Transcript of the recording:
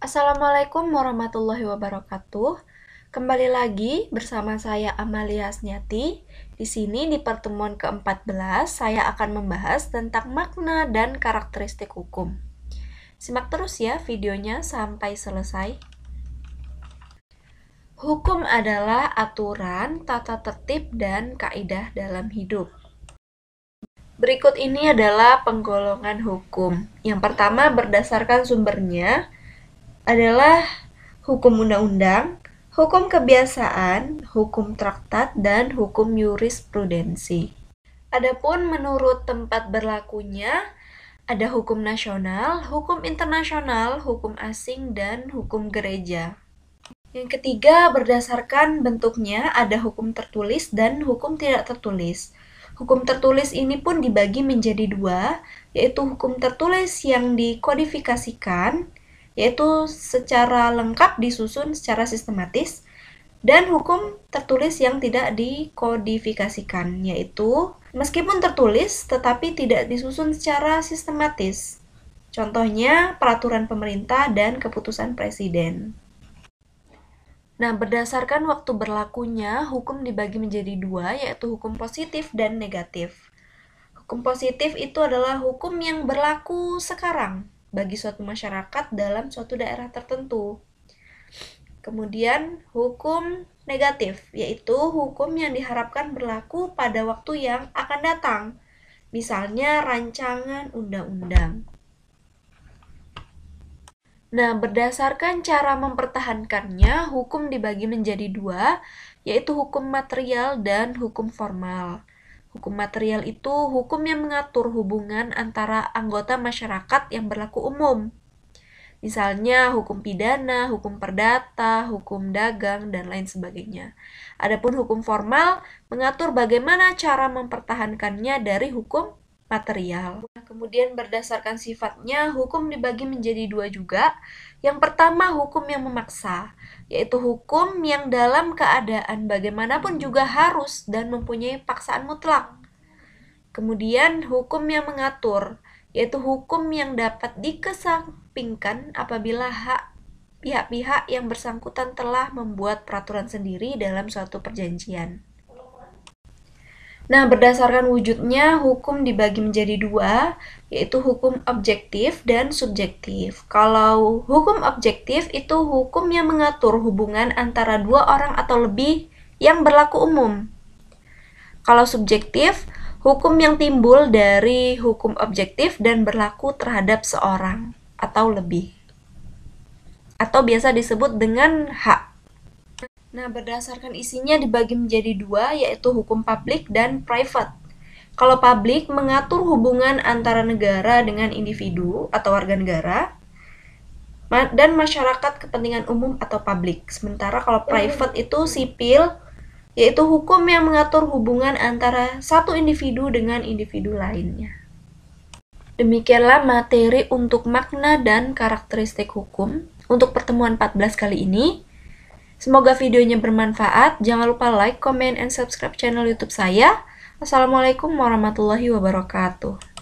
Assalamualaikum warahmatullahi wabarakatuh. Kembali lagi bersama saya Amalia Asniati. Di sini di pertemuan ke-14 saya akan membahas tentang makna dan karakteristik hukum. Simak terus ya videonya sampai selesai. Hukum adalah aturan, tata tertib, dan kaidah dalam hidup. Berikut ini adalah penggolongan hukum. Yang pertama berdasarkan sumbernya adalah hukum undang-undang, hukum kebiasaan, hukum traktat, dan hukum jurisprudensi. Adapun menurut tempat berlakunya, ada hukum nasional, hukum internasional, hukum asing, dan hukum gereja. Yang ketiga, berdasarkan bentuknya ada hukum tertulis dan hukum tidak tertulis. Hukum tertulis ini pun dibagi menjadi dua, yaitu hukum tertulis yang dikodifikasikan, yaitu secara lengkap disusun secara sistematis, dan hukum tertulis yang tidak dikodifikasikan, yaitu meskipun tertulis tetapi tidak disusun secara sistematis. Contohnya peraturan pemerintah dan keputusan presiden. Nah, berdasarkan waktu berlakunya, hukum dibagi menjadi dua, yaitu hukum positif dan negatif. Hukum positif itu adalah hukum yang berlaku sekarang bagi suatu masyarakat dalam suatu daerah tertentu. Kemudian hukum negatif, yaitu hukum yang diharapkan berlaku pada waktu yang akan datang, misalnya rancangan undang-undang. Nah, berdasarkan cara mempertahankannya, hukum dibagi menjadi dua, yaitu hukum material dan hukum formal. Hukum material itu hukum yang mengatur hubungan antara anggota masyarakat yang berlaku umum. Misalnya hukum pidana, hukum perdata, hukum dagang, dan lain sebagainya. Adapun hukum formal mengatur bagaimana cara mempertahankannya dari hukum material. Kemudian berdasarkan sifatnya, hukum dibagi menjadi dua juga. Yang pertama, hukum yang memaksa, yaitu hukum yang dalam keadaan bagaimanapun juga harus dan mempunyai paksaan mutlak. Kemudian hukum yang mengatur, yaitu hukum yang dapat dikesampingkan apabila pihak-pihak yang bersangkutan telah membuat peraturan sendiri dalam suatu perjanjian. Nah, berdasarkan wujudnya, hukum dibagi menjadi dua, yaitu hukum objektif dan subjektif. Kalau hukum objektif itu hukum yang mengatur hubungan antara dua orang atau lebih yang berlaku umum. Kalau subjektif, hukum yang timbul dari hukum objektif dan berlaku terhadap seorang atau lebih. Atau biasa disebut dengan hak. Nah, berdasarkan isinya dibagi menjadi dua, yaitu hukum publik dan private. Kalau publik mengatur hubungan antara negara dengan individu atau warga negara, dan masyarakat kepentingan umum atau publik. Sementara kalau private itu sipil, yaitu hukum yang mengatur hubungan antara satu individu dengan individu lainnya. Demikianlah materi untuk makna dan karakteristik hukum untuk pertemuan 14 kali ini. Semoga videonya bermanfaat. Jangan lupa like, comment, and subscribe channel YouTube saya. Assalamualaikum warahmatullahi wabarakatuh.